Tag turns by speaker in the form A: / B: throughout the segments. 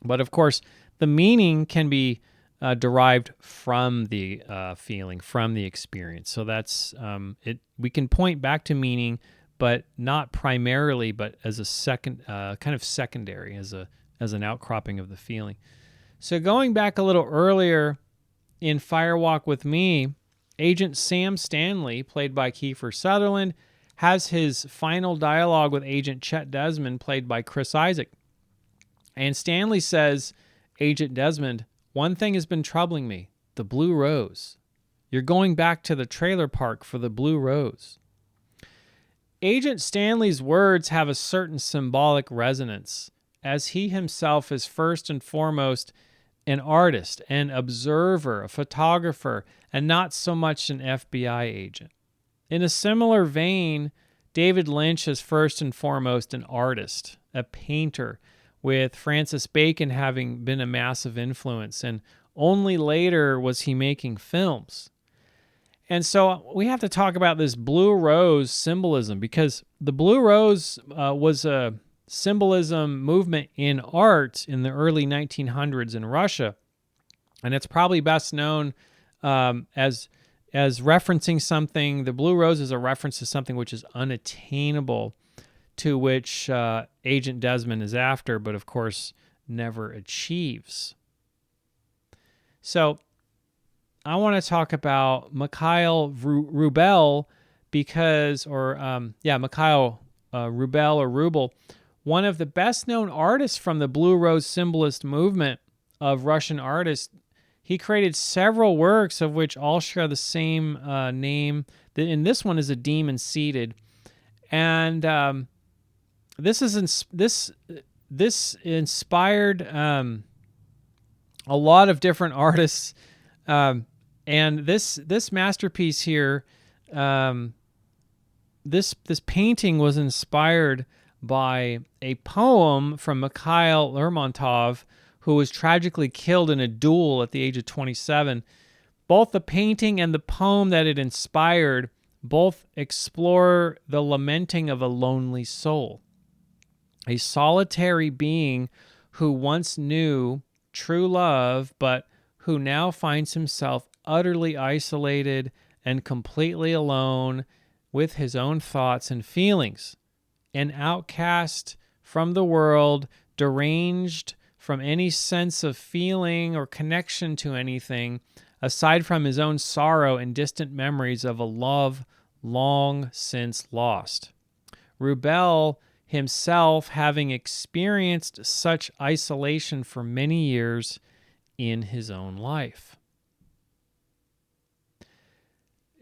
A: But of course, the meaning can be derived from the feeling, from the experience. So that's it. We can point back to meaning, but not primarily, but as a second, kind of secondary, as an outcropping of the feeling. So going back a little earlier in Firewalk with Me, Agent Sam Stanley, played by Kiefer Sutherland, has his final dialogue with Agent Chet Desmond, played by Chris Isaac. And Stanley says, Agent Desmond, one thing has been troubling me, the Blue Rose. You're going back to the trailer park for the Blue Rose. Agent Stanley's words have a certain symbolic resonance, as he himself is first and foremost an artist, an observer, a photographer, and not so much an FBI agent. In a similar vein, David Lynch is first and foremost an artist, a painter, with Francis Bacon having been a massive influence, and only later was he making films. And so we have to talk about this Blue Rose symbolism, because the Blue Rose was a symbolism movement in art in the early 1900s in Russia, and it's probably best known as referencing something. The Blue Rose is a reference to something which is unattainable, to which Agent Desmond is after, but of course never achieves. So I want to talk about Mikhail Rubel Mikhail Rubel, one of the best-known artists from the Blue Rose symbolist movement of Russian artists. He created several works, of which all share the same name. And this one is a demon seated, and this inspired a lot of different artists. And this masterpiece here, this painting was inspired by a poem from Mikhail Lermontov, who was tragically killed in a duel at the age of 27. Both the painting and the poem that it inspired both explore the lamenting of a lonely soul, a solitary being who once knew true love, but who now finds himself utterly isolated and completely alone with his own thoughts and feelings, an outcast from the world, deranged from any sense of feeling or connection to anything, aside from his own sorrow and distant memories of a love long since lost. Rubel himself having experienced such isolation for many years in his own life.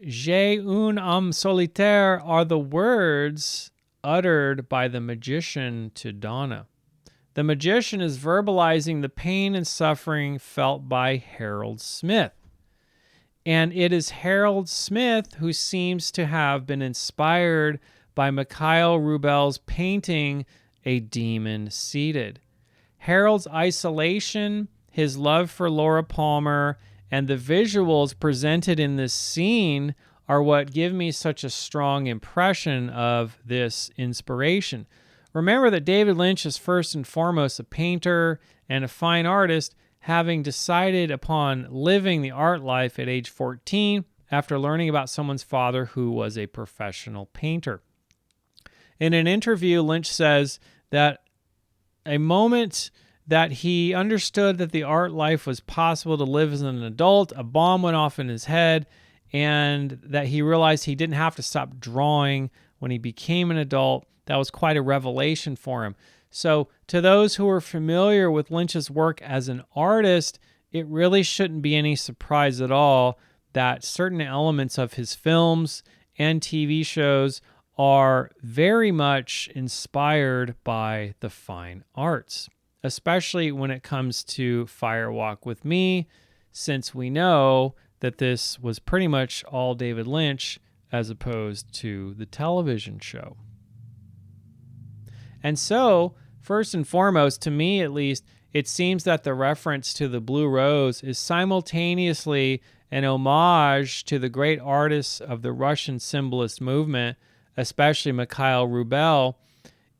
A: J'ai un âme solitaire are the words uttered by the magician to Donna. The magician is verbalizing the pain and suffering felt by Harold Smith. And it is Harold Smith who seems to have been inspired by Mikhail Rubel's painting, A Demon Seated. Harold's isolation, his love for Laura Palmer, and the visuals presented in this scene are what give me such a strong impression of this inspiration. Remember that David Lynch is first and foremost a painter and a fine artist, having decided upon living the art life at age 14 after learning about someone's father who was a professional painter. In an interview, Lynch says that a moment that he understood that the art life was possible to live as an adult, a bomb went off in his head, and that he realized he didn't have to stop drawing when he became an adult. That was quite a revelation for him. So to those who are familiar with Lynch's work as an artist, it really shouldn't be any surprise at all that certain elements of his films and TV shows are very much inspired by the fine arts, especially when it comes to Firewalk with Me, since we know that this was pretty much all David Lynch as opposed to the television show. And so, first and foremost, to me at least, it seems that the reference to the Blue Rose is simultaneously an homage to the great artists of the Russian symbolist movement, especially Mikhail Rubel.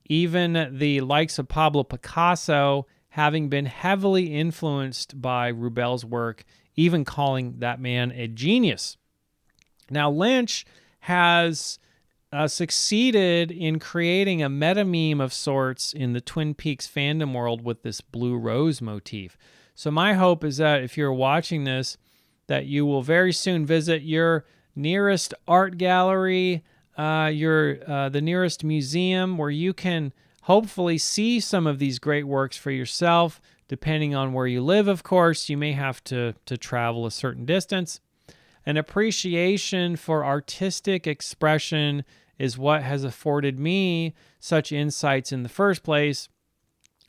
A: Even the likes of Pablo Picasso having been heavily influenced by Rubel's work, even calling that man a genius. Now, Lynch has succeeded in creating a meta meme of sorts in the Twin Peaks fandom world with this blue rose motif. So my hope is that if you're watching this, that you will very soon visit your nearest art gallery, the nearest museum, where you can hopefully see some of these great works for yourself. Depending on where you live, of course, you may have to travel a certain distance. An appreciation for artistic expression is what has afforded me such insights in the first place,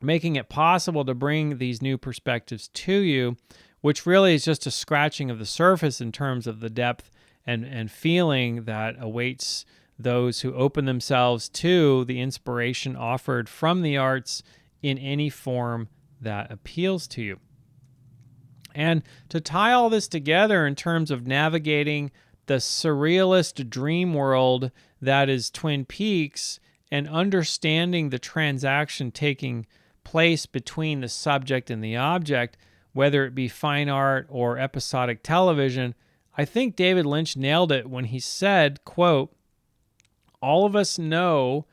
A: making it possible to bring these new perspectives to you, which really is just a scratching of the surface in terms of the depth and feeling that awaits those who open themselves to the inspiration offered from the arts in any form that appeals to you. And to tie all this together in terms of navigating the surrealist dream world that is Twin Peaks and understanding the transaction taking place between the subject and the object, whether it be fine art or episodic television, I think David Lynch nailed it when he said, quote, "All of us know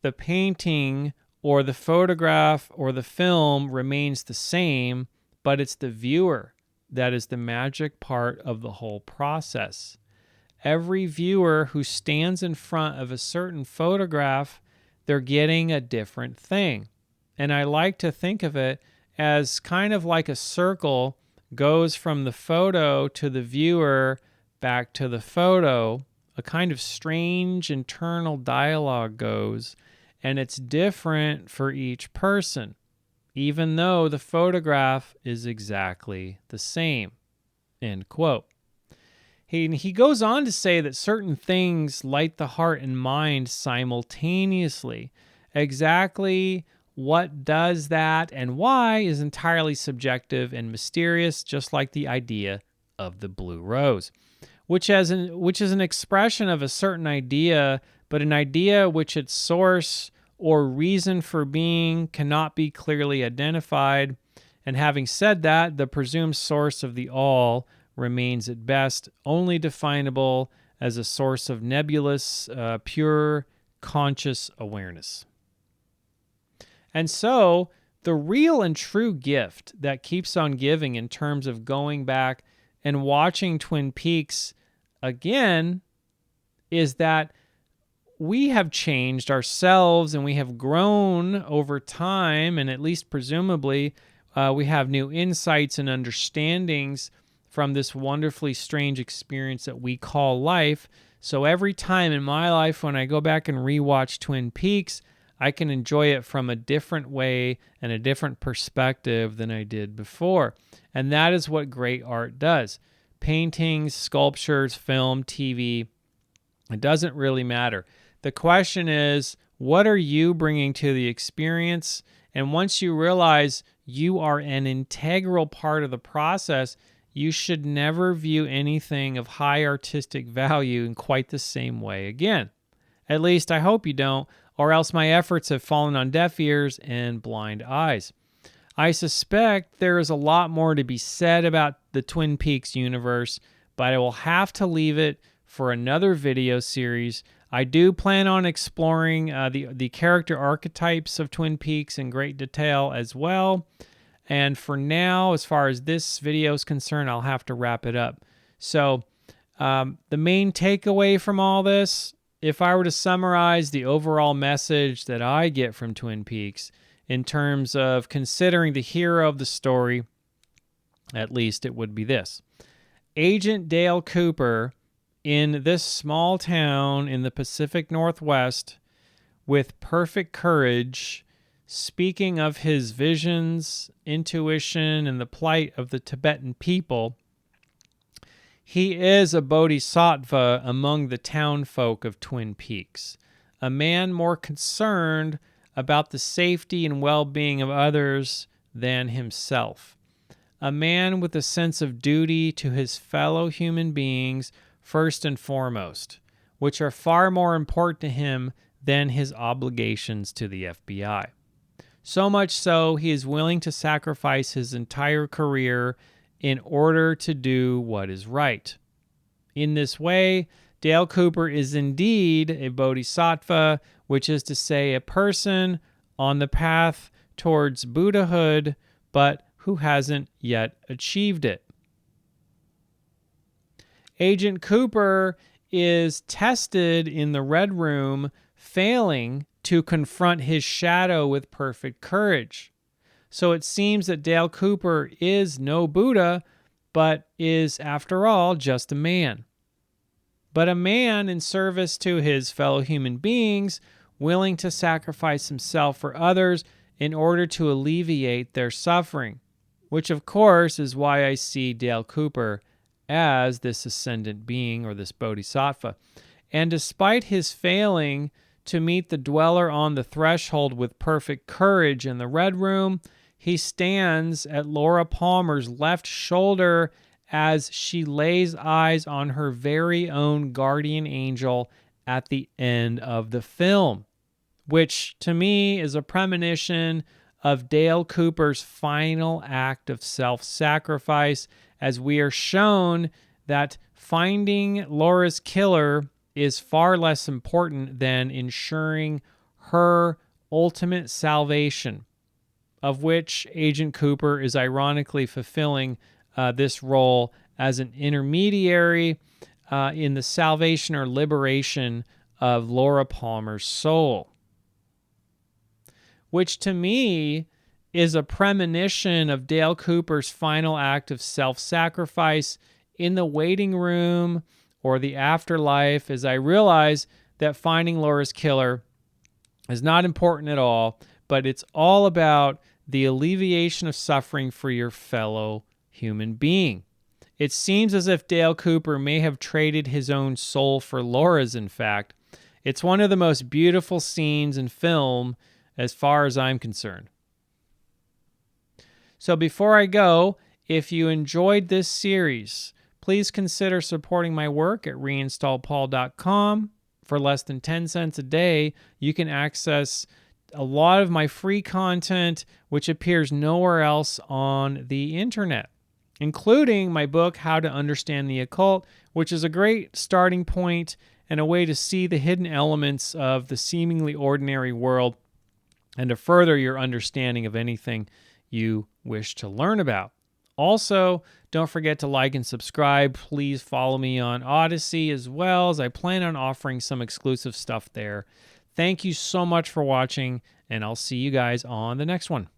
A: the painting or the photograph or the film remains the same, but it's the viewer that is the magic part of the whole process. Every viewer who stands in front of a certain photograph, they're getting a different thing." And I like to think of it as kind of like a circle goes from the photo to the viewer back to the photo. A kind of strange internal dialogue goes, and it's different for each person, even though the photograph is exactly the same. End quote. He goes on to say that certain things light the heart and mind simultaneously. Exactly what does that and why is entirely subjective and mysterious, just like the idea of the blue rose, which is an expression of a certain idea, but an idea which its source or reason for being cannot be clearly identified. And having said that, the presumed source of the all remains at best only definable as a source of nebulous, pure, conscious awareness. And so the real and true gift that keeps on giving in terms of going back and watching Twin Peaks again is that we have changed ourselves and we have grown over time, and at least presumably we have new insights and understandings from this wonderfully strange experience that we call life. So every time in my life when I go back and rewatch Twin Peaks, I can enjoy it from a different way and a different perspective than I did before. And that is what great art does. Paintings, sculptures, film, TV, it doesn't really matter. The question is, what are you bringing to the experience? And once you realize you are an integral part of the process, you should never view anything of high artistic value in quite the same way again. At least I hope you don't, or else my efforts have fallen on deaf ears and blind eyes. I suspect there is a lot more to be said about the Twin Peaks universe, but I will have to leave it for another video series. I do plan on exploring the character archetypes of Twin Peaks in great detail as well. And for now, as far as this video is concerned, I'll have to wrap it up. So the main takeaway from all this, if I were to summarize the overall message that I get from Twin Peaks in terms of considering the hero of the story, at least it would be this. Agent Dale Cooper in this small town in the Pacific Northwest, with perfect courage, speaking of his visions, intuition, and the plight of the Tibetan people, he is a bodhisattva among the townfolk of Twin Peaks, a man more concerned about the safety and well-being of others than himself, a man with a sense of duty to his fellow human beings first and foremost, which are far more important to him than his obligations to the FBI. So much so, he is willing to sacrifice his entire career in order to do what is right. In this way, Dale Cooper is indeed a bodhisattva, which is to say, a person on the path towards Buddhahood, but who hasn't yet achieved it. Agent Cooper is tested in the Red Room, failing to confront his shadow with perfect courage. So it seems that Dale Cooper is no Buddha, but is, after all, just a man. But a man in service to his fellow human beings, willing to sacrifice himself for others in order to alleviate their suffering, which of course is why I see Dale Cooper as this ascendant being or this bodhisattva. And despite his failing to meet the dweller on the threshold with perfect courage in the Red Room, he stands at Laura Palmer's left shoulder as she lays eyes on her very own guardian angel at the end of the film, which to me is a premonition of Dale Cooper's final act of self-sacrifice, as we are shown that finding Laura's killer is far less important than ensuring her ultimate salvation, of which Agent Cooper is ironically fulfilling this role as an intermediary in the salvation or liberation of Laura Palmer's soul, which to me is a premonition of Dale Cooper's final act of self-sacrifice in the waiting room or the afterlife, as I realize that finding Laura's killer is not important at all, but it's all about the alleviation of suffering for your fellow human being. It seems as if Dale Cooper may have traded his own soul for Laura's, in fact. It's one of the most beautiful scenes in film as far as I'm concerned. So before I go, if you enjoyed this series, please consider supporting my work at ReInstallPaul.com. For less than 10 cents a day, you can access a lot of my free content, which appears nowhere else on the internet, including my book, How to Understand the Occult, which is a great starting point and a way to see the hidden elements of the seemingly ordinary world and to further your understanding of anything you wish to learn about. Also, don't forget to like and subscribe. Please follow me on Odyssey as well, as I plan on offering some exclusive stuff there. Thank you so much for watching, and I'll see you guys on the next one.